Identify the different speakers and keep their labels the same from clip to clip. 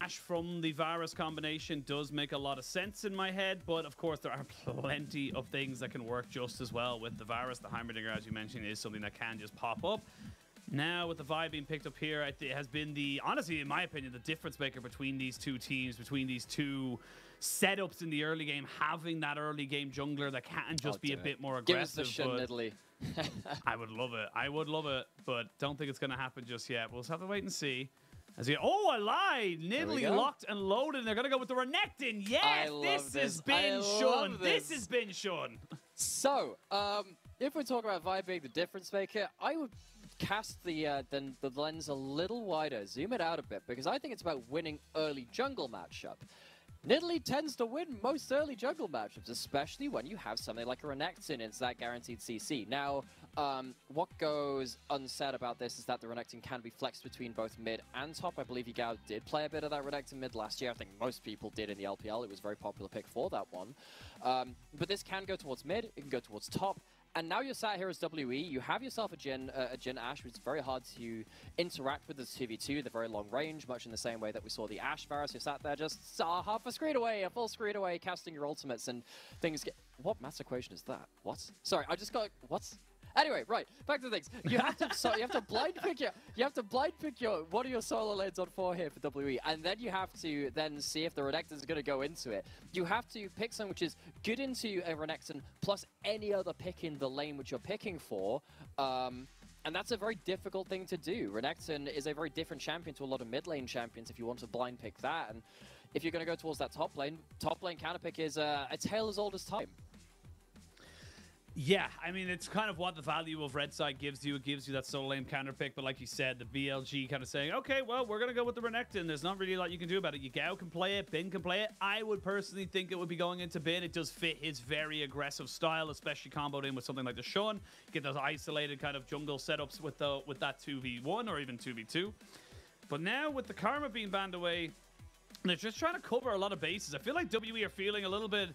Speaker 1: Ashe from the Varus combination does make a lot of sense in my head, but of course there are plenty of things that can work just as well with the Varus. The Heimerdinger, as you mentioned, is something that can just pop up. Now, with the vibe being picked up here, it has been the, honestly, in my opinion, the difference maker between these two teams, between these two setups in the early game, having that early game jungler that can just be a bit more aggressive.
Speaker 2: Give us the Nidalee.
Speaker 1: I would love it. I would love it, but don't think it's going to happen just yet. We'll just have to wait and see. As he, oh, I lied. Nidalee locked and loaded, and they're going to go with the Renekton. Yes, this has been Sean. This has been Sean.
Speaker 2: So, if we talk about vibe being the difference maker, I would cast the lens a little wider, zoom it out a bit, because I think it's about winning early jungle matchup. Nidalee tends to win most early jungle matchups, especially when you have something like a Renekton. It's that guaranteed CC. Now, what goes unsaid about this is that the Renekton can be flexed between both mid and top. I believe Yagao did play a bit of that Renekton mid last year. I think most people did in the LPL. It was a very popular pick for that one. But this can go towards mid, it can go towards top. And now you're sat here as WE, you have yourself a Jhin Ashe, which is very hard to interact with as 2v2, the very long range, much in the same way that we saw the Ashe Varus. You're sat there just half a screen away, a full screen away, casting your ultimates, and things get... What mass equation is that? What? Sorry, I just got... What? Anyway, right, back to things. You have to you have to blind pick your what are your solo lanes on 4 here for WE, and then you have to then see if the Renekton is going to go into it. You have to pick something which is good into a Renekton plus any other pick in the lane which you're picking for. And that's a very difficult thing to do. Renekton is a very different champion to a lot of mid lane champions if you want to blind pick that. And if you're going to go towards that top lane counter pick is a tale as old as time.
Speaker 1: Yeah, I mean, it's kind of what the value of red side gives you. It gives you that solo lane counter pick, but like you said, the BLG kind of saying, okay, well, we're going to go with the Renekton. There's not really a lot you can do about it. Yagao can play it, Bin can play it. I would personally think it would be going into Bin. It does fit his very aggressive style, especially comboed in with something like the Sion. Get those isolated kind of jungle setups with that 2v1 or even 2v2. But now with the Karma being banned away, they're just trying to cover a lot of bases. I feel like WE are feeling a little bit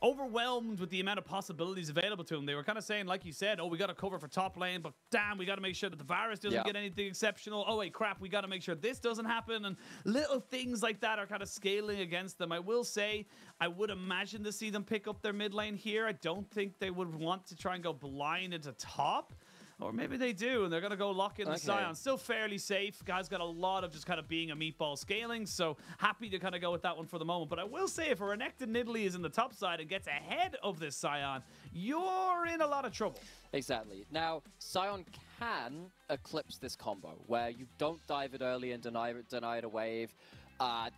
Speaker 1: overwhelmed with the amount of possibilities available to them. They were kind of saying, like you said, oh, we got to cover for top lane, but damn, we got to make sure that the Varus doesn't get anything exceptional. Oh, wait, crap, we got to make sure this doesn't happen. And little things like that are kind of scaling against them. I will say, I would imagine to see them pick up their mid lane here. I don't think they would want to try and go blind into top. Or maybe they do, and they're going to go lock in the Sion. Still fairly safe. Guy's got a lot of just kind of being a meatball scaling, so happy to kind of go with that one for the moment. But I will say, if a Renekton Nidalee is in the top side and gets ahead of this Sion, you're in a lot of trouble.
Speaker 2: Exactly. Now, Sion can eclipse this combo, where you don't dive it early and deny it a wave.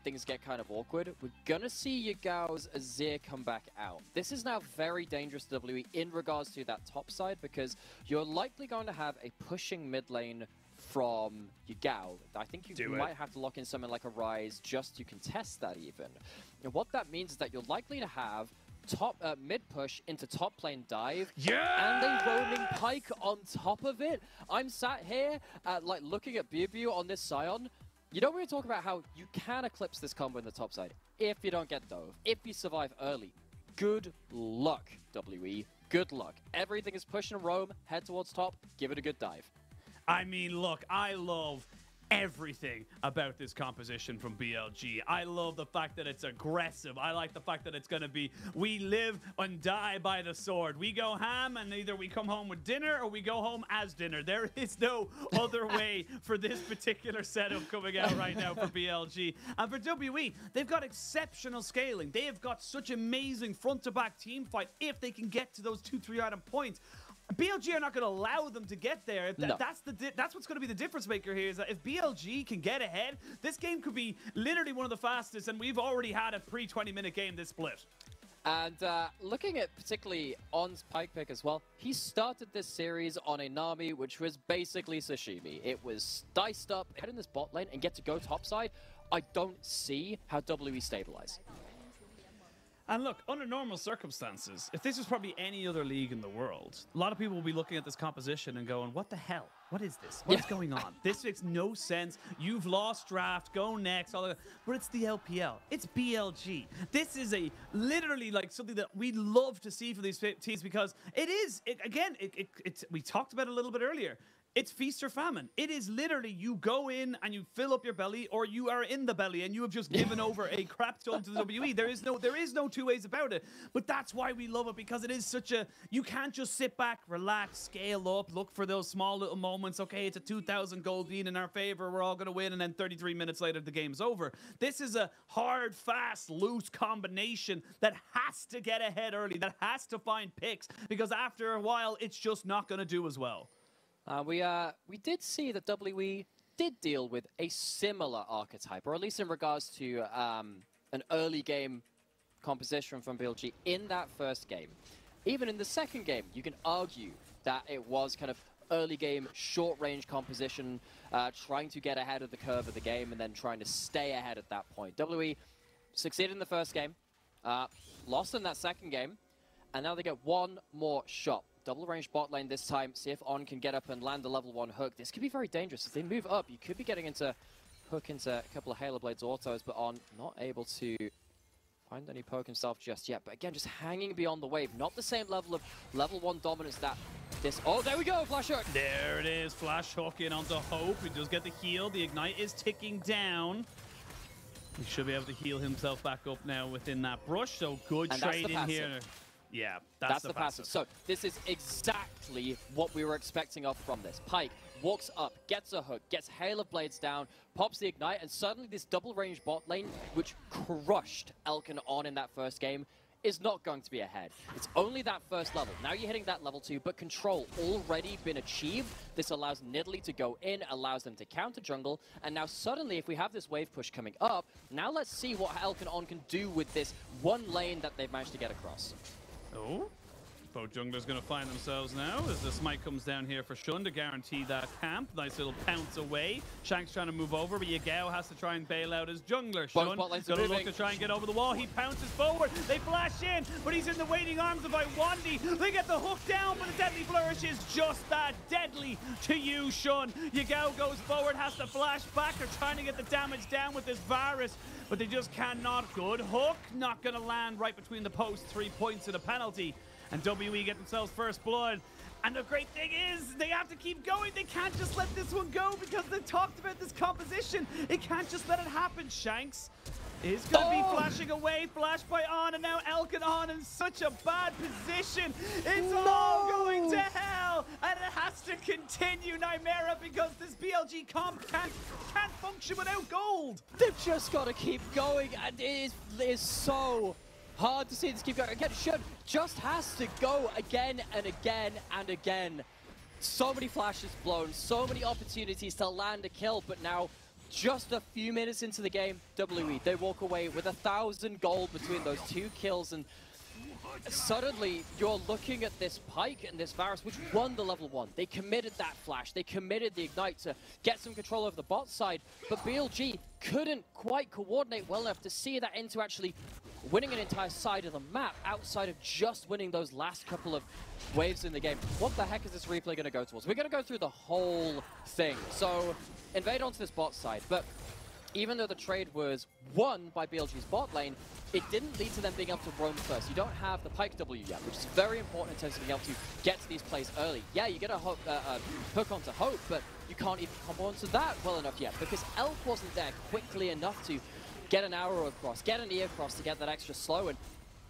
Speaker 2: Things get kind of awkward. We're gonna see Yagao's Azir come back out. This is now very dangerous to WE in regards to that top side, because you're likely going to have a pushing mid lane from Yagao. I think you might have to lock in something like a Ryze just to contest that even. And what that means is that you're likely to have mid push into top lane dive, and a roaming Pyke on top of it. I'm sat here like looking at Biubiu on this Sion. You know, we were talking about how you can eclipse this combo in the top side if you don't get dove, if you survive early. Good luck, WE. Good luck. Everything is push and roam, head towards top, give it a good dive.
Speaker 1: I mean, look, I love everything about this composition from BLG. I love the fact that it's aggressive. I like the fact that it's going to be, we live and die by the sword. We go ham, and either we come home with dinner or we go home as dinner. There is no other way for this particular setup coming out right now for BLG. And for WE, they've got exceptional scaling. They have got such amazing front-to-back team fight if they can get to those 2-3 item points. BLG are not going to allow them to get there. That's what's going to be the difference maker here, is that if BLG can get ahead, this game could be literally one of the fastest, and we've already had a pre-20-minute game this split.
Speaker 2: And looking at particularly On's Pyke pick as well, he started this series on a Nami, which was basically sashimi. It was diced up, head in this bot lane, and get to go topside. I don't see how WE stabilize.
Speaker 1: And look, under normal circumstances, if this was probably any other league in the world, a lot of people will be looking at this composition and going, what the hell? What is this? What's going on? This makes no sense. You've lost draft. Go next. All that. But it's the LPL. It's BLG. This is literally like something that we love to see for these teams, because it is, we talked about it a little bit earlier. It's feast or famine. It is literally you go in and you fill up your belly, or you are in the belly and you have just given over a crap ton to the WE. There is no two ways about it. But that's why we love it, because it is such a, you can't just sit back, relax, scale up, look for those small little moments. Okay, it's a 2,000 gold lead in our favor. We're all going to win. And then 33 minutes later, the game's over. This is a hard, fast, loose combination that has to get ahead early, that has to find picks, because after a while, it's just not going to do as well.
Speaker 2: We did see that WE did deal with a similar archetype, or at least in regards to an early game composition from BLG in that first game. Even in the second game, you can argue that it was kind of early game, short range composition, trying to get ahead of the curve of the game and then trying to stay ahead at that point. WE succeeded in the first game, lost in that second game, and now they get one more shot. Double range bot lane this time. See if On can get up and land a level 1 hook. This could be very dangerous. If they move up, you could be getting into hook into a couple of Halo Blades autos, but On not able to find any poke himself just yet. But again, just hanging beyond the wave. Not the same level of level 1 dominance that this... Oh, there we go! Flash hook!
Speaker 1: There it is. Flash hook in onto Hope. He does get the heal. The Ignite is ticking down. He should be able to heal himself back up now within that brush. So good trade in here. Yeah, that's the passive.
Speaker 2: So this is exactly what we were expecting of from this. Pyke walks up, gets a hook, gets Hail of Blades down, pops the Ignite, and suddenly this double range bot lane, which crushed Elkin On in that first game, is not going to be ahead. It's only that first level. Now you're hitting that level 2, but control already been achieved. This allows Nidalee to go in, allows them to counter jungle, and now suddenly if we have this wave push coming up, now let's see what Elkin On can do with this one lane that they've managed to get across.
Speaker 1: Oh, both junglers going to find themselves now as the smite comes down here for Shun to guarantee that camp. Nice little pounce away. Shanks trying to move over, but Yagao has to try and bail out his jungler. Shun going to look to try and get over the wall. He pounces forward. They flash in, but he's in the waiting arms of Lwandy. They get the hook down, but the deadly flourish is just that deadly to you, Shun. Yagao goes forward, has to flash back. They're trying to get the damage down with this Varus, but they just cannot. Good hook, not going to land right between the posts. 3 points and a penalty. And WE get themselves first blood. And the great thing is, they have to keep going. They can't just let this one go because they talked about this composition. It can't just let it happen. Shanks is going to be flashing away. Flash by On, and now Elkin On in such a bad position. It's all going to hell, and it has to continue, Nymaera, because this BLG comp can't function without gold.
Speaker 2: They've just got to keep going, and it is so hard to see this keep going. Again, Shun just has to go again and again and again. So many flashes blown, so many opportunities to land a kill, but now just a few minutes into the game, WE, they walk away with 1,000 gold between those 2 kills, and suddenly you're looking at this Pyke and this Varus, which won the level 1. They committed that flash, they committed the Ignite to get some control over the bot side, but BLG couldn't quite coordinate well enough to see that into actually winning an entire side of the map outside of just winning those last couple of waves in the game. What the heck is this replay going to go towards? We're going to go through the whole thing. So invade onto this bot side, but even though the trade was won by BLG's bot lane, it didn't lead to them being able to roam first. You don't have the Pyke W yet, which is very important in terms of being able to get to these plays early. Yeah, you get a hook onto Hope, but you can't even combo onto that well enough yet because Elf wasn't there quickly enough to get an arrow across, get an E across to get that extra slow. And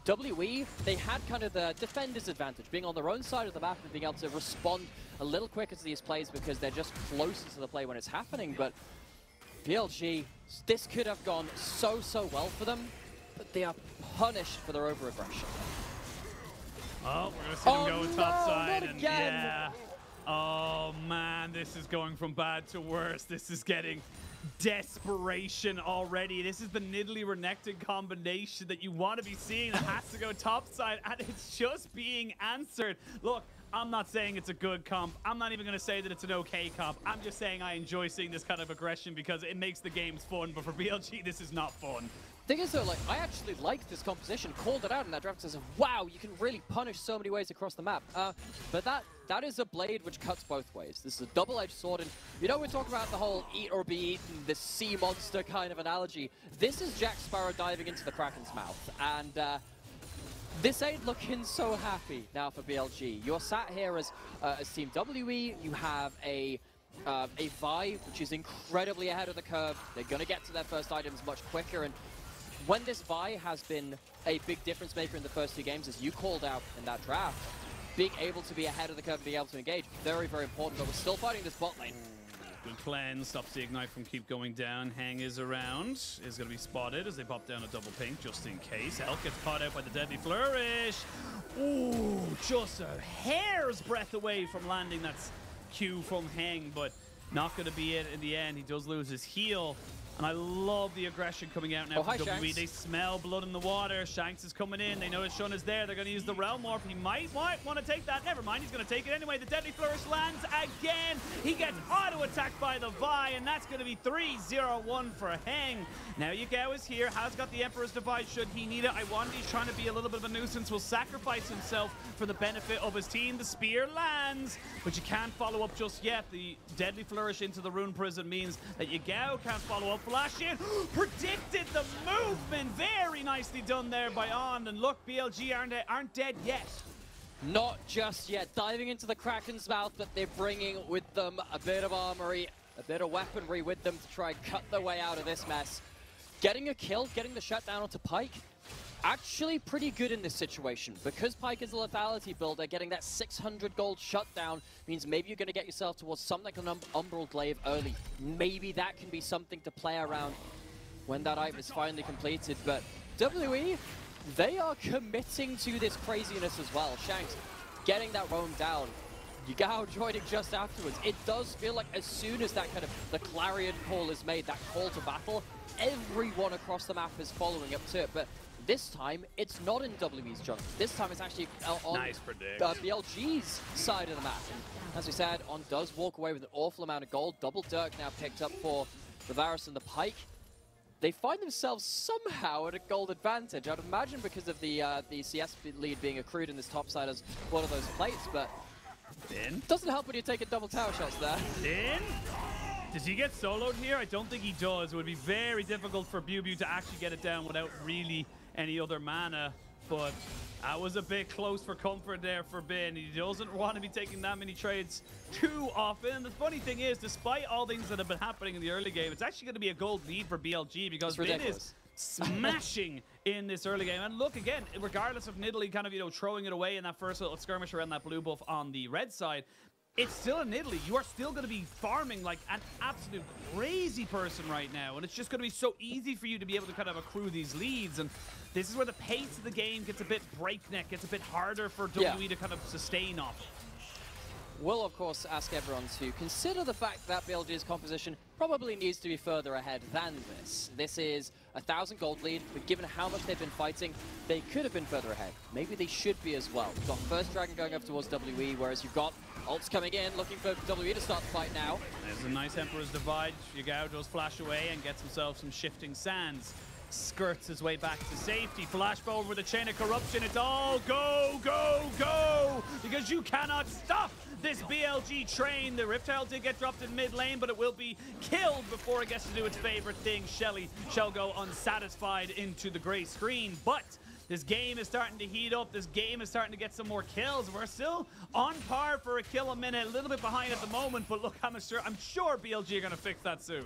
Speaker 2: WE, they had kind of the defender's advantage, being on their own side of the map and being able to respond a little quicker to these plays because they're just closer to the play when it's happening. But BLG, this could have gone so well for them, but they are punished for their over-aggression.
Speaker 1: Oh, we're going to see them going top side. And yeah. Oh, man, this is going from bad to worse. This is getting desperation already. This is the Nidalee Renekton combination that you want to be seeing that has to go top side, and it's just being answered. Look, I'm not saying it's a good comp. I'm not even going to say that it's an okay comp. I'm just saying I enjoy seeing this kind of aggression because it makes the games fun, but for BLG, this is not fun.
Speaker 2: Thing is though, like, I actually liked this composition, called it out in that draft, says, wow, you can really punish so many ways across the map. But that is a blade which cuts both ways. This is a double-edged sword, and you know, we're talking about the whole eat or be eaten, this sea monster kind of analogy. This is Jack Sparrow diving into the Kraken's mouth, and This ain't looking so happy now for BLG. You're sat here as Team WE. You have a Vi, which is incredibly ahead of the curve. They're going to get to their first items much quicker. And when this Vi has been a big difference maker in the first 2 games, as you called out in that draft, being able to be ahead of the curve and being able to engage, very, very important. But we're still fighting this bot lane.
Speaker 1: Good cleanse, stops the ignite from keep going down. Heng is around, is going to be spotted as they pop down a double pink just in case. Elk gets caught out by the deadly flourish. Ooh, just a hair's breadth away from landing. That's Q from Heng, but not going to be it in the end. He does lose his heal. And I love the aggression coming out now from WWE. They smell blood in the water. Shanks is coming in. They know his Shun is there. They're going to use the Realm Warp. He might want to take that. Never mind. He's going to take it anyway. The Deadly Flourish lands again. He gets auto-attacked by the Vi, and that's going to be 3-0-1 for Heng. Now Yagao is here. Has got the Emperor's Divide should he need it. Lwandy's trying to be a little bit of a nuisance. Will sacrifice himself for the benefit of his team. The spear lands, but you can't follow up just yet. The Deadly Flourish into the Rune Prison means that Yagao can't follow up. Flash in, predicted the movement. Very nicely done there by On. And look, BLG aren't dead yet.
Speaker 2: Not just yet. Diving into the Kraken's mouth, but they're bringing with them a bit of armory, a bit of weaponry with them to try and cut their way out of this mess. Getting a kill, getting the shutdown onto Pyke, actually pretty good in this situation. Because Pyke is a lethality builder, getting that 600 gold shutdown means maybe you're going to get yourself towards something like an Umbral Glaive early. Maybe that can be something to play around when that item is finally completed. But WE, they are committing to this craziness as well. Shanks getting that roam down. Yagao joining just afterwards. It does feel like as soon as that kind of the clarion call is made, that call to battle, everyone across the map is following up to it. But this time, it's not in WE's jungle. This time, it's actually on BLG's side of the map. And as we said, On does walk away with an awful amount of gold. Double Dirk now picked up for the Varus and the Pyke. They find themselves somehow at a gold advantage. I'd imagine because of the CS lead being accrued in this top side as one of those plates, but doesn't help when you're taking double tower shots there.
Speaker 1: Does he get soloed here? I don't think he does. It would be very difficult for Biubiu to actually get it down without really any other mana, but that was a bit close for comfort there for Bin. He doesn't want to be taking that many trades too often. The funny thing is, despite all things that have been happening in the early game, it's actually going to be a gold lead for BLG because Bin is smashing in this early game. And look, again, regardless of Nidalee kind of, you know, throwing it away in that first little skirmish around that blue buff on the red side, it's still a Nidalee. You are still going to be farming like an absolute crazy person right now. And it's just going to be so easy for you to be able to kind of accrue these leads. And this is where the pace of the game gets a bit breakneck. Gets a bit harder for WE to kind of sustain off.
Speaker 2: We'll, of course, ask everyone to consider the fact that BLG's composition probably needs to be further ahead than this. This is a 1,000 gold lead, but given how much they've been fighting, they could have been further ahead. Maybe they should be as well. You've got first dragon going up towards WE, whereas you've got ults coming in, looking for WE to start the fight now.
Speaker 1: There's a nice Emperor's Divide. Yagao does flash away and gets himself some shifting sands. Skirts his way back to safety. Flash forward with a chain of corruption. It's all go, go, go! Because you cannot stop this BLG train. The Riptile did get dropped in mid lane, but it will be killed before it gets to do its favorite thing. Shelly shall go unsatisfied into the gray screen, but this game is starting to heat up. This game is starting to get some more kills. We're still on par for a kill a minute, a little bit behind at the moment, but look, I'm sure BLG are going to fix that soon.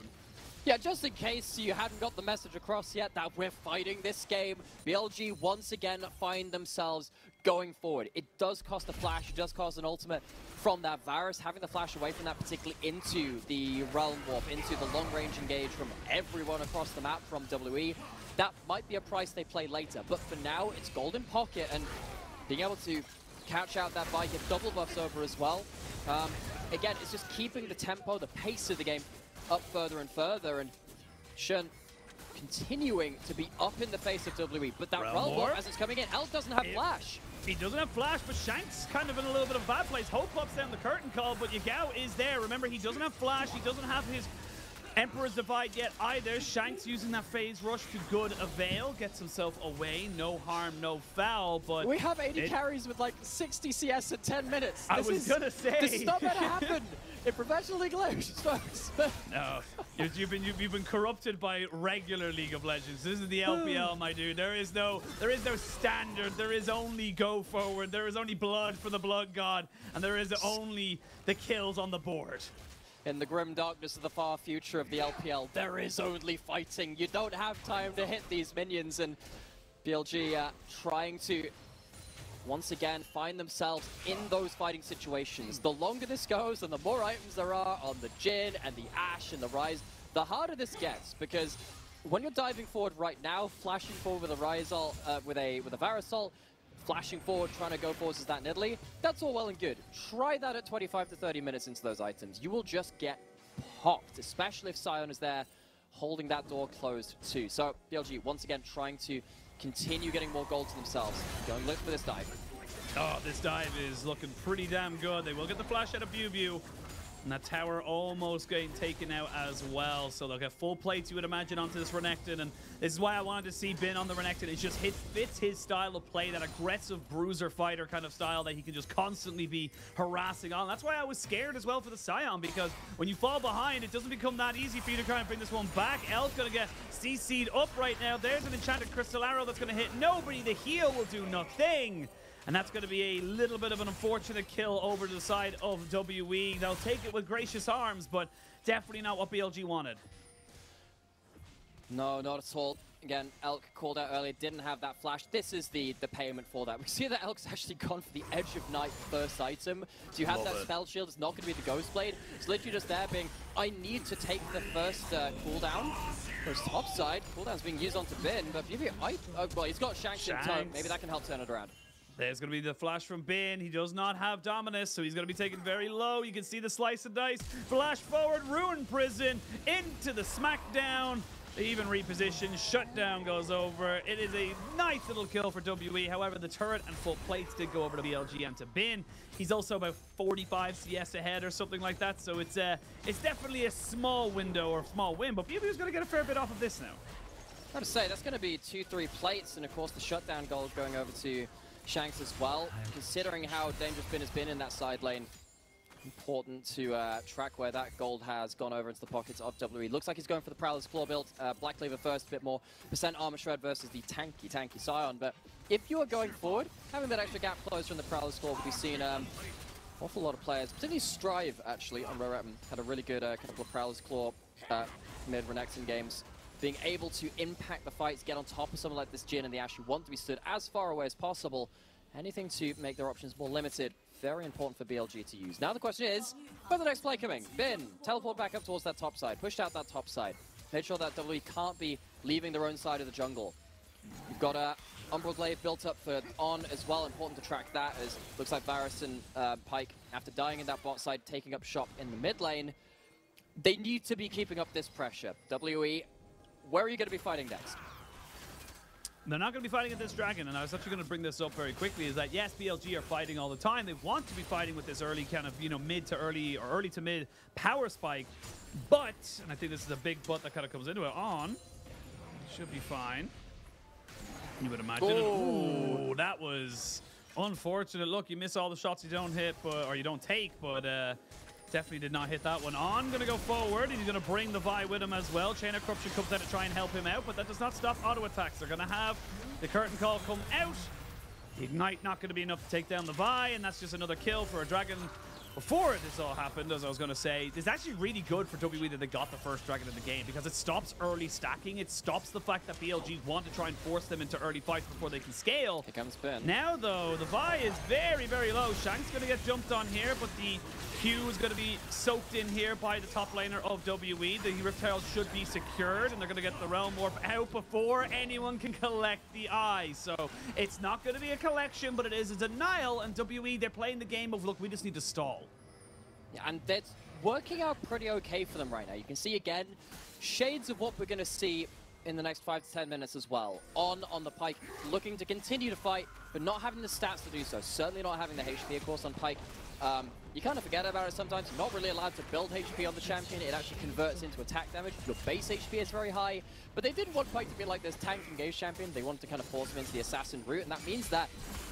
Speaker 2: Yeah, just in case you hadn't got the message across yet that we're fighting this game, BLG once again find themselves going forward. It does cost a flash, it does cost an ultimate from that Varus, having the flash away from that, particularly into the Realm Warp, into the long-range engage from everyone across the map from WE. That might be a price they play later, but for now, it's golden pocket, and being able to catch out that bike, get double buffs over as well. Again, it's just keeping the tempo, the pace of the game up further and further, and Sion continuing to be up in the face of WE. But that Realm Warp, as it's coming in, Elf doesn't have flash.
Speaker 1: He doesn't have flash, but Shanks kind of in a little bit of a bad place. Hope pops down the curtain call, but Yagao is there. Remember, he doesn't have flash, he doesn't have his Emperor's Divide yet either. Shanks using that phase rush to good avail, gets himself away. No harm, no foul, but
Speaker 2: we have 80 carries with like 60 CS in 10 minutes.
Speaker 1: I was gonna say
Speaker 2: this is not gonna happen. in professional League of Legends, folks.
Speaker 1: No, you've been corrupted by regular League of Legends. This is the LPL, my dude. There is no standard. There is only go forward. There is only blood for the blood god, and there is only the kills on the board.
Speaker 2: In the grim darkness of the far future of the LPL, there is only fighting. You don't have time to hit these minions, and BLG trying to once again find themselves in those fighting situations. The longer this goes and the more items there are on the Jhin and the Ashe and the Ryze, the harder this gets, because when you're diving forward right now, flashing forward with a Ryze ult, with a Varus ult, flashing forward, trying to go forwards as that Nidalee, that's all well and good. Try that at 25 to 30 minutes into those items. You will just get popped, especially if Sion is there holding that door closed too. So BLG once again trying to continue getting more gold to themselves. Going look for this dive.
Speaker 1: Oh, this dive is looking pretty damn good. They will get the flash out of Biubiu. And that tower almost getting taken out as well. So they'll get full plates, you would imagine, onto this Renekton. And this is why I wanted to see Bin on the Renekton. It just fits his style of play, that aggressive bruiser fighter kind of style that he can just constantly be harassing on. That's why I was scared as well for the Sion, because when you fall behind, it doesn't become that easy for you to try and bring this one back. El's going to get CC'd up right now. There's an enchanted crystal arrow that's going to hit nobody. The heal will do nothing. And that's going to be a little bit of an unfortunate kill over to the side of WE. They'll take it with gracious arms, but definitely not what BLG wanted. No, not at all. Again, Elk called out earlier, didn't have that flash. This is the payment for that. We see that Elk's actually gone for the Edge of Night first item. So you have that spell shield. It's not going to be the Ghost Blade. It's literally just there being, I need to take the first cooldown. First top side. Cooldown's being used onto Bin, but well, he's got Shanks in tow. Maybe that can help turn it around. There's going to be the flash from Bin. He does not have Dominus, so he's going to be taken very low. You can see the slice and dice. Flash forward, Ruin Prison, into the Smackdown. They even reposition. Shutdown goes over. It is a nice little kill for WE. However, the turret and full plates did go over to BLG and to Bin. He's also about 45 CS ahead or something like that, so it's definitely a small window or small win, but Biubiu's going to get a fair bit off of this now.
Speaker 2: I have to say, that's going to be 2-3 plates, and of course the shutdown goal going over to Shanks as well. Considering how dangerous Bin has been in that side lane, important to track where that gold has gone over into the pockets of WE. Looks like he's going for the Prowler's Claw build. Black Cleaver first, a bit more percent armor shred versus the tanky Sion. But if you are going forward, having that extra gap closed from the Prowler's Claw will be seen awful lot of players, particularly Strive actually on Roretten, had a really good couple of Prowler's Claw mid-Renekton games. Being able to impact the fights, get on top of someone like this Jhin and the Ashe who want to be stood as far away as possible. Anything to make their options more limited, very important for BLG to use. Now the question is, where's the next play coming? Bin, teleport back up towards that top side, pushed out that top side. Make sure that WE can't be leaving their own side of the jungle. You've got a Umbral Glaive built up for On as well, important to track that, as looks like Varus and Pyke, after dying in that bot side, taking up shop in the mid lane. They need to be keeping up this pressure. WE, where are you going to be fighting next?
Speaker 1: They're not going to be fighting at this dragon, and I was actually going to bring this up very quickly, is that yes, BLG are fighting all the time. They want to be fighting with this early kind of, you know, mid to early or early to mid power spike, but, and I think this is a big but that kind of comes into it, On should be fine. You would imagine. Ooh, that was unfortunate. Look, you miss all the shots you don't hit, but, or you don't take, but definitely did not hit that one. On going to go forward, and he's going to bring the Vi with him as well. Chain of Corruption comes out to try and help him out, but that does not stop auto attacks. They're going to have the Curtain Call come out. The Ignite not going to be enough to take down the Vi, and that's just another kill for a dragon. Before this all happened, as I was going to say, it's actually really good for WE that they got the first dragon in the game, because it stops early stacking. It stops the fact that BLG want to try and force them into early fights before they can scale.
Speaker 2: Here comes Ben.
Speaker 1: Now, though, the Vi is very, very low. Shanks going to get jumped on here, but the Q is going to be soaked in here by the top laner of WE. The Riptile should be secured, and they're going to get the Realm Warp out before anyone can collect the Eye. So it's not going to be a collection, but it is a denial, and WE, they're playing the game of, look, we just need to stall.
Speaker 2: Yeah, and that's working out pretty okay for them right now. You can see, again, shades of what we're going to see in the next 5 to 10 minutes as well. On the Pyke, looking to continue to fight, but not having the stats to do so. Certainly not having the HP, of course, on Pyke. You kind of forget about it sometimes. You're not really allowed to build HP on the champion. It actually converts into attack damage. Your base HP is very high. But they didn't want Pyke to be like this tank engaged champion. They wanted to kind of force him into the assassin route, and that means that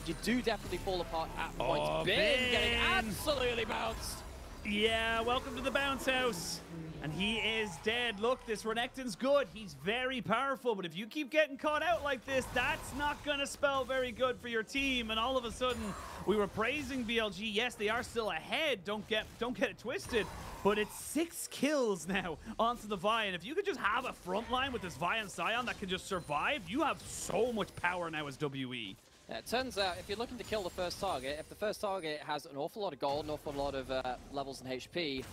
Speaker 2: you do definitely fall apart at points. Bin getting absolutely bounced.
Speaker 1: Yeah, welcome to the bounce house. And he is dead. Look, this Renekton's good. He's very powerful, but if you keep getting caught out like this, that's not going to spell very good for your team. And all of a sudden, we were praising BLG. Yes, they are still ahead. Don't get it twisted. But it's 6 kills now onto the Vi. And if you could just have a front line with this Vi and Sion that can just survive, you have so much power now as WE.
Speaker 2: Yeah, it turns out if you're looking to kill the first target, if the first target has an awful lot of gold, an awful lot of levels and HP,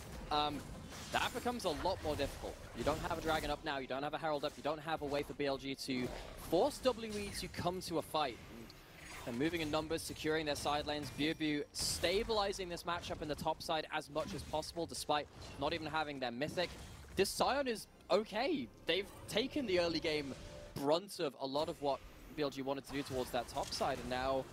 Speaker 2: that becomes a lot more difficult. You don't have a Dragon up now, you don't have a Herald up, you don't have a way for BLG to force WE to come to a fight. And moving in numbers, securing their side lanes, Biubiu stabilizing this matchup in the top side as much as possible, despite not even having their Mythic. This Sion is okay. They've taken the early game brunt of a lot of what BLG wanted to do towards that top side, and now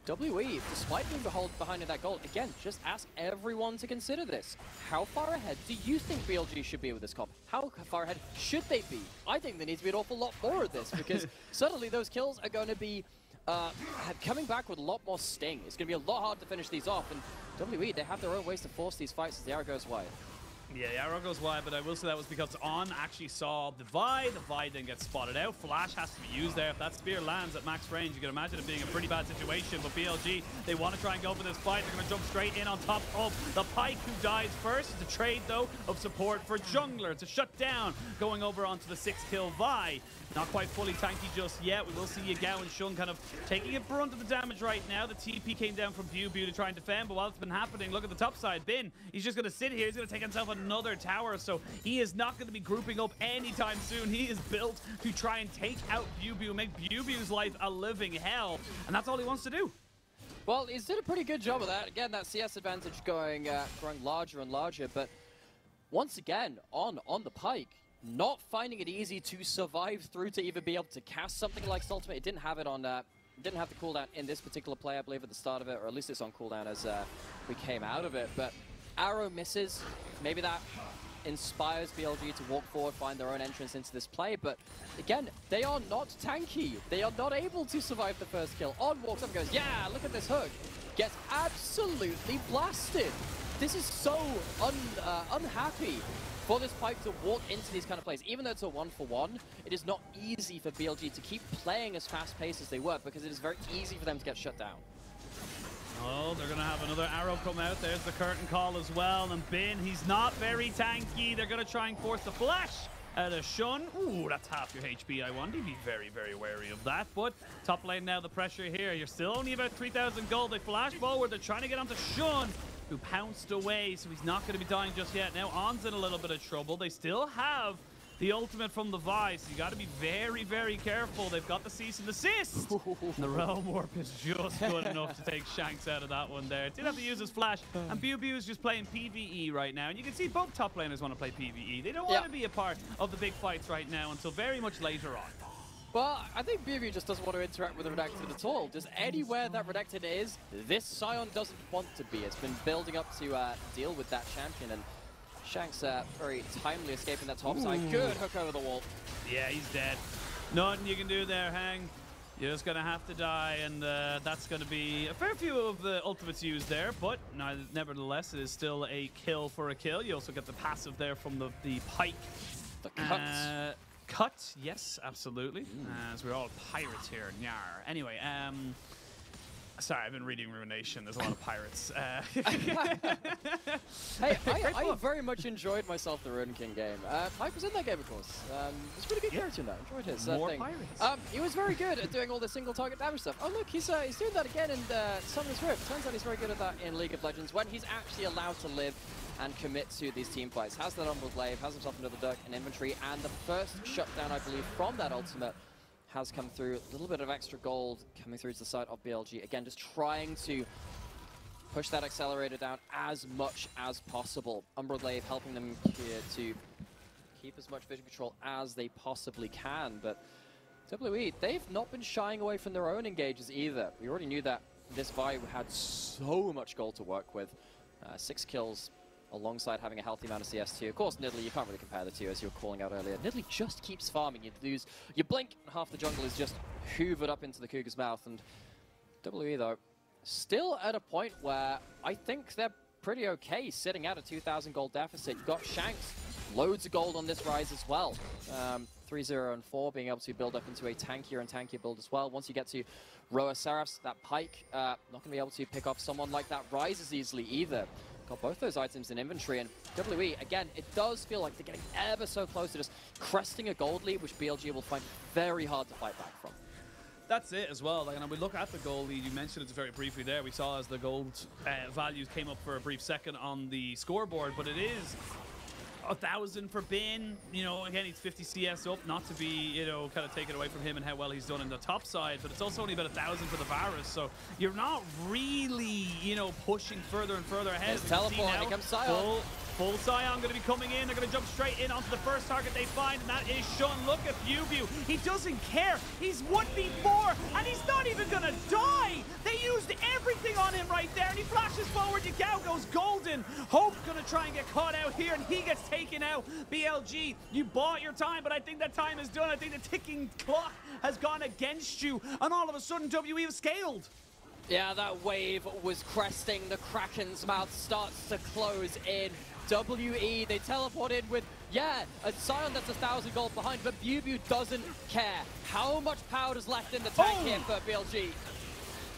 Speaker 2: WE, despite being behind in that goal, again, just ask everyone to consider this. How far ahead do you think BLG should be with this comp? How far ahead should they be? I think there needs to be an awful lot more of this, because suddenly those kills are going to be coming back with a lot more sting. It's going to be a lot harder to finish these off, and WE, they have their own ways to force these fights as the arrow goes wide.
Speaker 1: Yeah, the arrow goes wide, but I will say that was because On actually saw the Vi didn't get spotted out. Flash has to be used there. If that spear lands at max range, you can imagine it being a pretty bad situation, but BLG, they want to try and go for this fight. They're going to jump straight in on top of the Pyke, who dies first. It's a trade, though, of support for Jungler. It's a shutdown going over onto the 6-kill Vi. Not quite fully tanky just yet. We will see Yagao and Shun kind of taking a brunt of the damage right now. The TP came down from Biubiu to try and defend, but while it's been happening, look at the top side. Bin, he's just going to sit here. He's going to take himself another tower, so he is not going to be grouping up anytime soon. He is built to try and take out Biubiu, make Biubiu's life a living hell, and that's all he wants to do.
Speaker 2: Well, he's did a pretty good job of that. Again, that CS advantage growing larger and larger, but once again, on the Pyke, not finding it easy to survive through to even be able to cast something like Ultimate. It didn't have it on, didn't have the cooldown in this particular play, I believe, at the start of it, or at least it's on cooldown as we came out of it. But arrow misses. Maybe that inspires BLG to walk forward, find their own entrance into this play. But again, they are not tanky. They are not able to survive the first kill. On walks up and goes, yeah, look at this hook. Gets absolutely blasted. This is so unhappy for this Pyke to walk into these kind of plays. Even though it's a 1-for-1, it is not easy for BLG to keep playing as fast-paced as they were, because it is very easy for them to get shut down.
Speaker 1: Oh, they're going to have another arrow come out. There's the curtain call as well. And Bin, he's not very tanky. They're going to try and force the flash out of Shun. Ooh, that's half your HP, Lwandy. Be very, very wary of that. But top lane now, the pressure here. You're still only about 3,000 gold. They flash forward. They're trying to get onto Shun, who pounced away, so he's not going to be dying just yet. Now On's in a little bit of trouble. They still have the ultimate from the Vi, so you got to be very, very careful. They've got the cease and desist. The Realm Warp is just good enough to take Shanks out of that one there. Did have to use his flash, and Biubiu is just playing PvE right now. And you can see both top laners want to play PvE. They don't want to be a part of the big fights right now until very much later on.
Speaker 2: Well, I think Biubiu just doesn't want to interact with the Renekton at all. Just anywhere that Renekton is, this Sion doesn't want to be. It's been building up to deal with that champion, and Shanks very timely escaping that top side. Good hook over the wall. Yeah, he's dead.
Speaker 1: Nothing you can do there, Heng. You're just going to have to die, and that's going to be a fair few of the ultimates used there, but nevertheless, it is still a kill for a kill. You also get the passive there from the Pyke.
Speaker 2: The cuts.
Speaker 1: Cut, yes, absolutely. As we're all pirates here, Gnar. Anyway, sorry, I've been reading Ruination. There's a lot of pirates.
Speaker 2: Hey, I very much enjoyed myself the Ruin King game. Pyke was in that game, of course. He's a pretty good character in that. Enjoyed his
Speaker 1: More
Speaker 2: thing.
Speaker 1: pirates.
Speaker 2: He was very good at doing all the single target damage stuff. Oh look, he's doing that again in Summoner's Rift. Turns out he's very good at that in League of Legends when he's actually allowed to live and commit to these team fights. Has that Umbral Glaive, has himself another Dirk in inventory, and the first shutdown, I believe, from that ultimate has come through. A little bit of extra gold coming through to the side of BLG. Again, just trying to push that accelerator down as much as possible. Umbral Glaive helping them here to keep as much vision control as they possibly can, but WE, they've not been shying away from their own engages either. We already knew that this Vi had so much gold to work with. 6 kills alongside having a healthy amount of CS2. Of course, Nidalee, you can't really compare the two, as you were calling out earlier. Nidalee just keeps farming. You blink, and half the jungle is just hoovered up into the Cougar's mouth. And WE, though, still at a point where I think they're pretty okay, sitting at a 2,000 gold deficit. You've got Shanks, loads of gold on this Ryze as well. 3-0 and 4, being able to build up into a tankier and tankier build as well. Once you get to Roa Seraphs, that Pyke, not going to be able to pick off someone like that Ryze as easily either. Got both those items in inventory, and WE, again, it does feel like they're getting ever so close to just cresting a gold lead, which BLG will find very hard to fight back from.
Speaker 1: That's it as well. Like, and we look at the gold lead, you mentioned it very briefly there. We saw as the gold values came up for a brief second on the scoreboard, but it is 1,000 for Bin. You know, again, he's 50 CS up, not to be, you know, kind of taken away from him and how well he's done in the top side, but it's also only about 1,000 for the Varus, so you're not really, you know, pushing further and further ahead.
Speaker 2: There's teleport, here comes Sion.
Speaker 1: Full Sion going to be coming in. They're going to jump straight in onto the first target they find, and that is Sion. Look at Biubiu. He doesn't care. He's 1v4, and he's not even going to die. They used everything on him right there, and he flashes forward. Yagao goes golden. Hope's going to try and get caught out here, and he gets taken out. BLG, you bought your time, but I think that time is done. I think the ticking clock has gone against you, and all of a sudden, WE have scaled.
Speaker 2: Yeah, that wave was cresting. The Kraken's mouth starts to close in. WE, they teleport in with, yeah, a Sion that's 1,000 gold behind, but Biubiu doesn't care. How much powder's left in the tank here for BLG?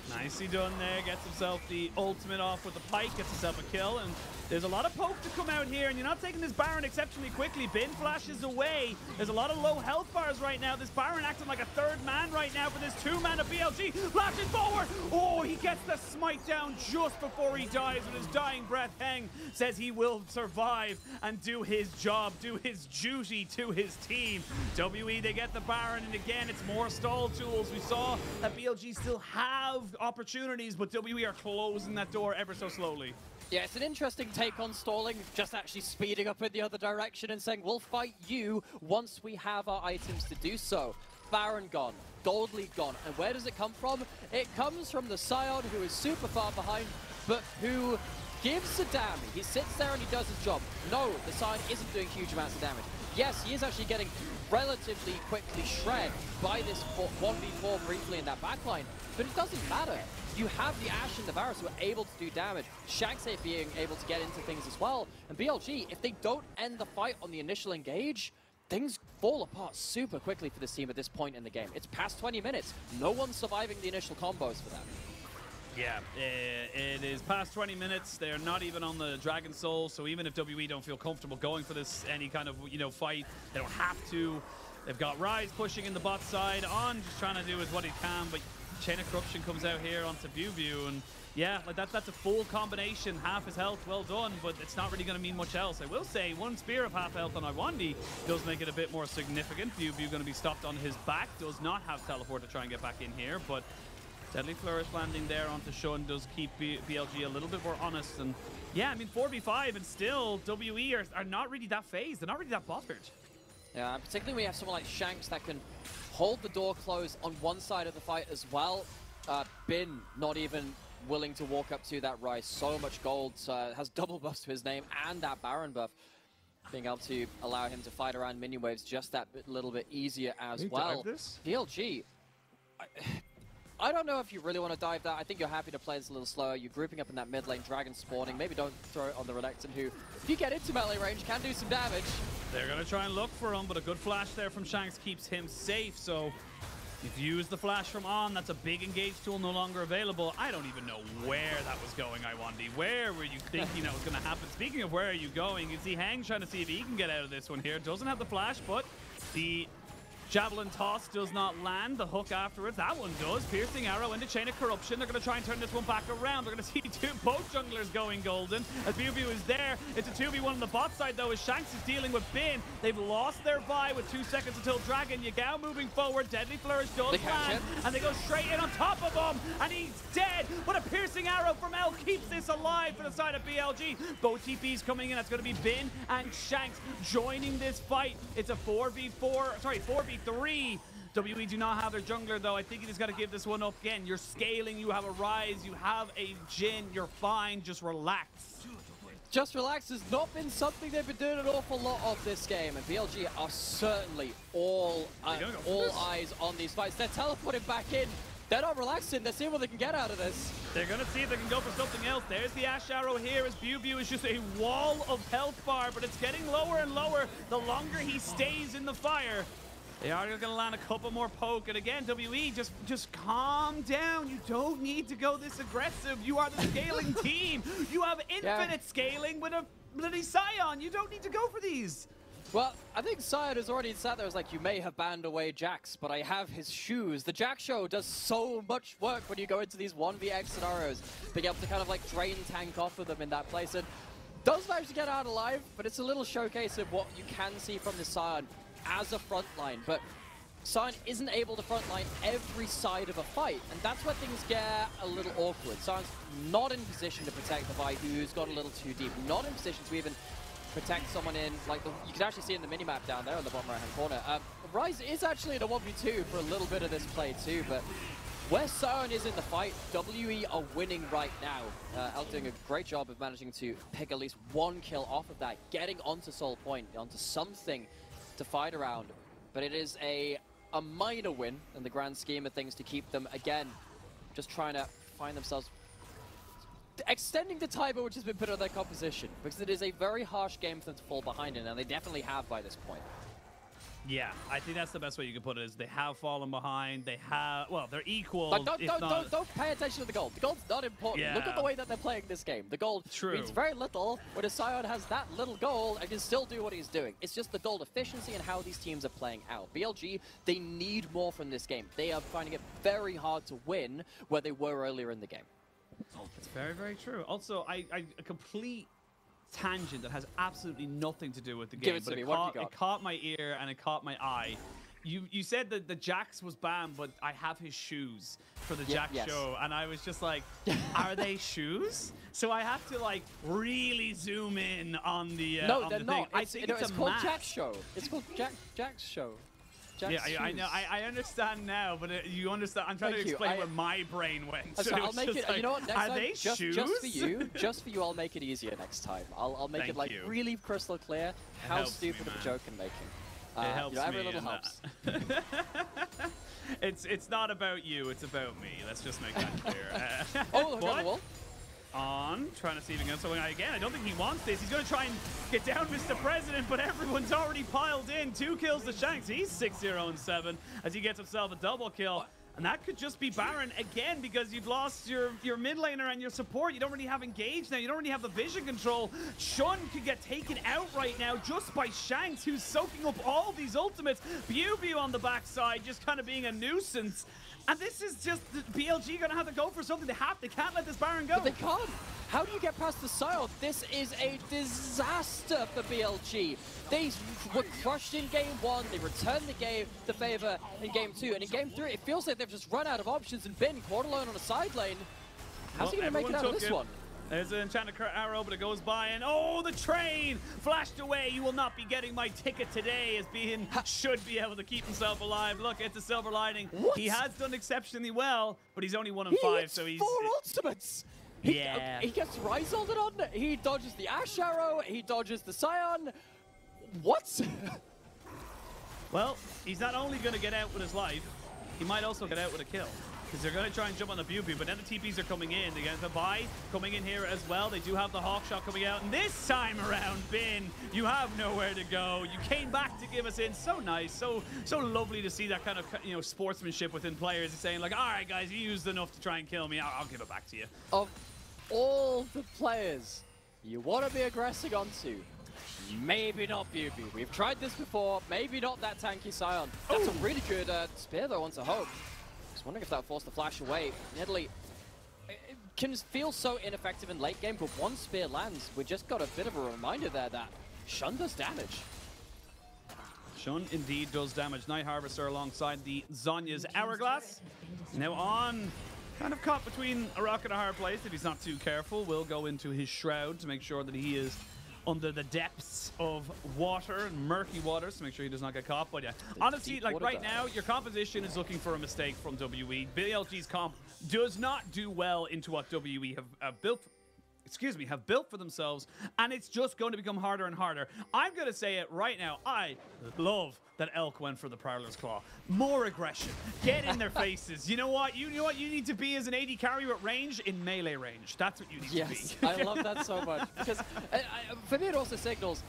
Speaker 1: Nicely done there, gets himself the ultimate off with the Pyke, gets himself a kill, and there's a lot of poke to come out here, and you're not taking this Baron exceptionally quickly. Bin flashes away. There's a lot of low health bars right now. This Baron acting like a third man right now for this two-man of BLG. Flashes forward. Oh, he gets the smite down just before he dies with his dying breath. Heng says he will survive and do his job, do his duty to his team. WE, they get the Baron, and again, it's more stall tools. We saw that BLG still have opportunities, but WE are closing that door ever so slowly.
Speaker 2: Yeah, it's an interesting take on stalling, just actually speeding up in the other direction and saying, we'll fight you once we have our items to do so. Baron gone, Gold League gone, and where does it come from? It comes from the Sion, who is super far behind, but who gives a damn. He sits there and he does his job. No, the Sion isn't doing huge amounts of damage. Yes, he is actually getting relatively quickly shred by this 1v4 briefly in that backline, but it doesn't matter. You have the Ashe and the Varus who are able to do damage. Shanks being able to get into things as well. And BLG, if they don't end the fight on the initial engage, things fall apart super quickly for this team at this point in the game. It's past 20 minutes. No one's surviving the initial combos for them.
Speaker 1: Yeah, it is past 20 minutes. They're not even on the Dragon Soul, so even if WE don't feel comfortable going for this any kind of, you know, fight, they don't have to. They've got Ryze pushing in the bot side. On just trying to do what he can, but Chain of Corruption comes out here onto Biubiu, and yeah, like that's a full combination, half his health, well done, but it's not really going to mean much else. I will say one spear of half health on Lwandy does make it a bit more significant. Biubiu going to be stopped on his back, does not have teleport to try and get back in here, but Deadly Flourish landing there onto Sion does keep BLG a little bit more honest, and yeah, I mean 4v5 and still WE are not really that phased, they're not really that bothered.
Speaker 2: Yeah, particularly when you have someone like Shanks that can hold the door closed on one side of the fight as well. Bin not even willing to walk up to that Ryze. So much gold, has double buffs to his name and that Baron buff. Being able to allow him to fight around minion waves just that little bit easier as well. BLG, I don't know if you really want to dive that. I think you're happy to play this a little slower. You're grouping up in that mid lane, Dragon spawning. Maybe don't throw it on the Renekton, who, if you get into melee range, can do some damage.
Speaker 1: They're going to try and look for him, but a good flash there from Shanks keeps him safe. So if you use the flash from On, that's a big engage tool no longer available. I don't even know where that was going, Lwandy. Where were you thinking that was going to happen? Speaking of where are you going, you can see Heng trying to see if he can get out of this one here. Doesn't have the flash, but the Javelin toss does not land. The hook afterwards, that one does. Piercing arrow into Chain of Corruption. They're going to try and turn this one back around. They're going to see both junglers going golden. As Biubiu is there, it's a 2v1 on the bot side though, as Shanks is dealing with Bin. They've lost their Vi with 2 seconds until Dragon. Yagao moving forward. Deadly Flourish does land, and they go straight in on top of him, and he's dead. But a piercing arrow from L keeps this alive for the side of BLG. Both TPs coming in. It's going to be Bin and Shanks joining this fight. It's a 4v3. WE do not have their jungler though. I think you just got to give this one up again. You're scaling, you have a Ryze, you have a Jhin, you're fine, just relax.
Speaker 2: Just relax has not been something they've been doing an awful lot of this game, and BLG are certainly all eyes on these fights. They're teleporting back in. They're not relaxing. They're seeing what they can get out of this.
Speaker 1: They're going to see if they can go for something else. There's the Ashe arrow here as Biubiu is just a wall of health bar, but it's getting lower and lower the longer he stays in the fire. They are going to land a couple more poke. And again, WE, just calm down. You don't need to go this aggressive. You are the scaling team. You have infinite scaling with a bloody Sion. You don't need to go for these.
Speaker 2: Well, I think Sion has already sat there as like, you may have banned away Jax, but I have his shoes. The Jax show does so much work when you go into these 1vx scenarios, being able to kind of like drain tank off of them in that place. And does manage to get out alive, but it's a little showcase of what you can see from the Sion as a frontline. But Sion isn't able to frontline every side of a fight, and that's where things get a little awkward. Sion's not in position to protect the Vi who's got a little too deep, not in position to even protect someone in, like, you can actually see in the minimap down there on the bottom right-hand corner. Ryze is actually in a 1v2 for a little bit of this play too, but where Sion is in the fight, WE are winning right now. Elk doing a great job of managing to pick at least one kill off of that, getting onto Soul Point, onto something to fight around. But it is a minor win in the grand scheme of things to keep them, again, just trying to find themselves extending the timer which has been put on their composition, because it is a very harsh game for them to fall behind in, and they definitely have by this point.
Speaker 1: Yeah, I think that's the best way you can put it, is they have fallen behind. They have, well, they're equal.
Speaker 2: Like, don't pay attention to the gold. The gold's not important.
Speaker 1: Yeah.
Speaker 2: Look at the way that they're playing this game. The gold means very little when a Sion has that little gold and can still do what he's doing. It's just the gold efficiency and how these teams are playing out. BLG, they need more from this game. They are finding it very hard to win where they were earlier in the game.
Speaker 1: It's very, very true. Also, a complete tangent that has absolutely nothing to do with the game, but it caught my ear and it caught my eye. You said that the Jax was banned, but I have his shoes for the Jax show, and I was just like, are they shoes? So I have to like really zoom in on the
Speaker 2: no, they're not.
Speaker 1: I think it's
Speaker 2: called Jax show. It's called Jax show.
Speaker 1: Yeah, I know. I understand now, but you understand. I'm trying to explain where my brain went.
Speaker 2: So I'll make it. Like, you know what? Next
Speaker 1: are
Speaker 2: time,
Speaker 1: they shoes?
Speaker 2: Just for you, I'll make it easier next time. I'll make it like really crystal clear how stupid of a joke I'm making.
Speaker 1: It helps me.
Speaker 2: Every little helps.
Speaker 1: It's not about you. It's about me. Let's just make that clear.
Speaker 2: Oh, look on the wall.
Speaker 1: Trying to see if he can. So again, I don't think he wants this. He's going to try and get down Mr. President, but everyone's already piled in. 2 kills to Shanks. He's 6-0-7 as he gets himself a double kill. And that could just be Baron again, because you've lost your mid laner and your support. You don't really have engage now. You don't really have the vision control. Shun could get taken out right now just by Shanks, who's soaking up all these ultimates. Biubiu on the backside, just kind of being a nuisance. And this is just BLG going to have to go for something. They can't let this Baron go.
Speaker 2: But they can't. How do you get past the Sion? This is a disaster for BLG. They were crushed in game 1. They returned the favor in game 2. And in game 3, it feels like they've just run out of options and been caught alone on a side lane. How's he going to make it out of this one?
Speaker 1: There's an enchanted arrow, but it goes by, and oh, the train flashed away. You will not be getting my ticket today, as Bean should be able to keep himself alive. Look, it's a silver lining.
Speaker 2: What?
Speaker 1: He has done exceptionally well, but he's only 1 in 5, so he's
Speaker 2: 4 ultimates. He gets Ryze ulted on. He dodges the Ashe arrow. He dodges the Sion. What?
Speaker 1: Well, he's not only going to get out with his life, he might also get out with a kill. Because they're going to try and jump on the Biubiu, but then the TPs are coming in. They get the buy coming in here as well. They do have the Hawk Shot coming out. And this time around, Bin, you have nowhere to go. You came back to give us in. So nice. So lovely to see that kind of sportsmanship within players. Saying like, all right, guys, you used enough to try and kill me. I'll give it back to you.
Speaker 2: Of all the players you want to be aggressing onto, maybe not Biubiu. We've tried this before. Maybe not that tanky Sion. That's a really good spear, though, onto Hope. I was wondering if that forced the flash away. Nidalee can feel so ineffective in late game, but one spear lands. We just got a bit of a reminder there that Shun does damage.
Speaker 1: Shun indeed does damage. Night Harvester alongside the Zhonya's Hourglass. Now on, kind of caught between a rock and a hard place. If he's not too careful, will go into his shroud to make sure that he is under the depths of water, murky waters, to make sure he does not get caught. But yeah, honestly, like right now, your composition is looking for a mistake from WE. BLG's comp does not do well into what WE have built excuse me, have built for themselves, and it's just going to become harder and harder. I'm going to say it right now. I love that Elk went for the Prowler's Claw. More aggression. Get in their faces. You know what? You know what you need to be as an AD carry with range? In melee range. That's what you need to be.
Speaker 2: Yes, I love that so much. Because for me, it also signals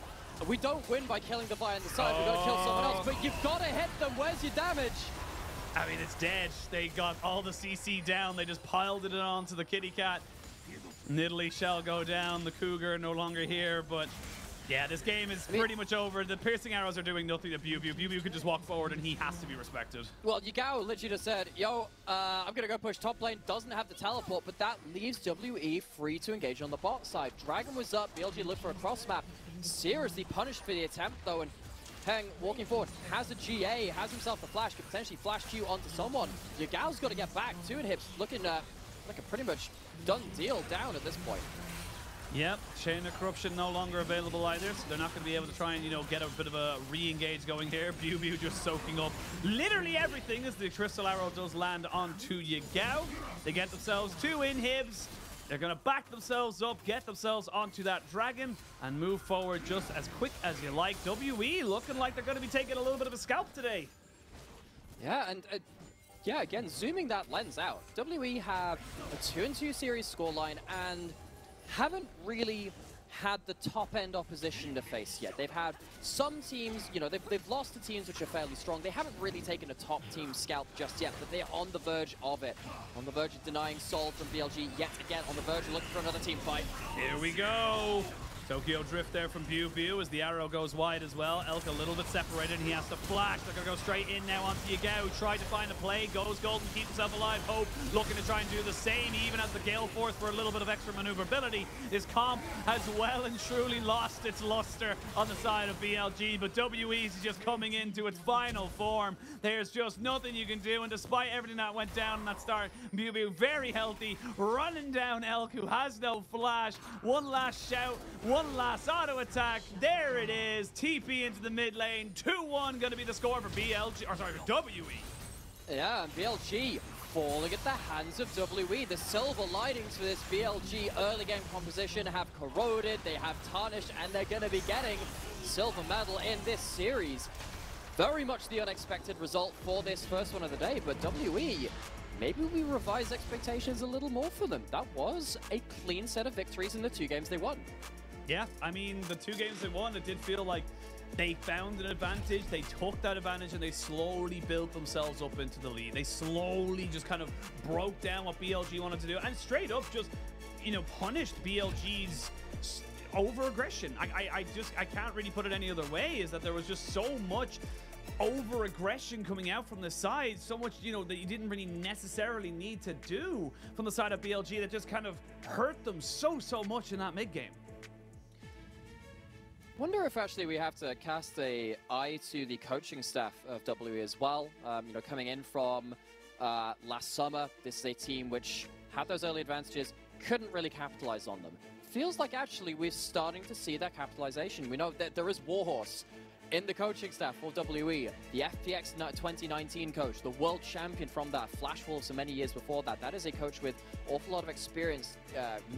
Speaker 2: we don't win by killing the Vi on the side. We got to kill someone else, but you've got to hit them. Where's your damage?
Speaker 1: I mean, it's dead. They got all the CC down. They just piled it onto the kitty cat. Nidalee shall go down. The Cougar no longer here, but yeah, this game is pretty much over. The piercing arrows are doing nothing to Biubiu. Biubiu can just walk forward, and he has to be respected.
Speaker 2: Well, Yagao literally just said, yo, I'm going to go push top lane. Doesn't have the teleport, but that leaves WE free to engage on the bot side. Dragon was up. BLG looked for a cross map. Seriously punished for the attempt, though, and Heng walking forward, has a GA, has himself the flash, could potentially flash Q onto someone. Yagao's got to get back. 2 inhibs, looking like a pretty much done deal down at this point.
Speaker 1: Yep, Chain of Corruption no longer available either, so they're not going to be able to try and, you know, get a bit of a re-engage going here. Biubiu just soaking up literally everything as the Crystal Arrow does land onto Yagao. They get themselves 2 inhibs. They're going to back themselves up, get themselves onto that dragon, and move forward just as quick as you like. WE looking like they're going to be taking a little bit of a scalp today.
Speaker 2: Yeah, and yeah, again, zooming that lens out, WE have a 2-2 series scoreline and haven't really had the top-end opposition to face yet. They've had some teams, you know, they've lost to teams which are fairly strong. They haven't really taken a top team scalp just yet, but they're on the verge of it. On the verge of denying Sol from BLG yet again, on the verge of looking for another team fight.
Speaker 1: Here we go. Tokyo drift there from Biubiu as the arrow goes wide as well. Elk a little bit separated. He has to flash. They're going to go straight in now onto Yagao. Tried to find a play. Goes golden. Keeps himself alive. Hope looking to try and do the same. Even as the Gale Force for a little bit of extra maneuverability. His comp has well and truly lost its luster on the side of BLG. But WE's is just coming into its final form. There's just nothing you can do. And despite everything that went down in that start, Biubiu very healthy. Running down Elk, who has no flash. One last shout. One last auto attack. There it is. TP into the mid lane. 2-1 going to be the score for BLG, or sorry, for WE.
Speaker 2: Yeah, and BLG falling at the hands of WE. The silver linings for this BLG early game composition have corroded, they have tarnished, and they're going to be getting silver medal in this series. Very much the unexpected result for this first one of the day, but WE, maybe we revise expectations a little more for them. That was a clean set of victories in the 2 games they won.
Speaker 1: Yeah, I mean, the 2 games they won, it did feel like they found an advantage, they took that advantage, and they slowly built themselves up into the lead. They slowly just kind of broke down what BLG wanted to do, and straight up just, you know, punished BLG's over-aggression. I can't really put it any other way, is that there was just so much over-aggression coming out from the side, so much, you know, that you didn't really necessarily need to do from the side of BLG that just kind of hurt them so much in that mid-game.
Speaker 2: Wonder if actually we have to cast a eye to the coaching staff of WE as well. You know, coming in from last summer, this is a team which had those early advantages, couldn't really capitalize on them. Feels like actually we're starting to see that capitalization. We know that there is Warhorse in the coaching staff for WE, the FPX 2019 coach, the world champion from that, Flash Wolves for many years before that. That is a coach with an awful lot of experience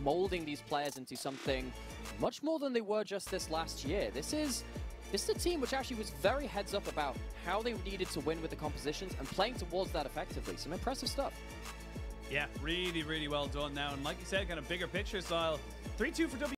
Speaker 2: molding these players into something much more than they were just this last year. This is a team which actually was very heads up about how they needed to win with the compositions and playing towards that effectively. Some impressive stuff.
Speaker 1: Yeah, really well done now. And like you said, kind of bigger picture style. 3-2 for WE.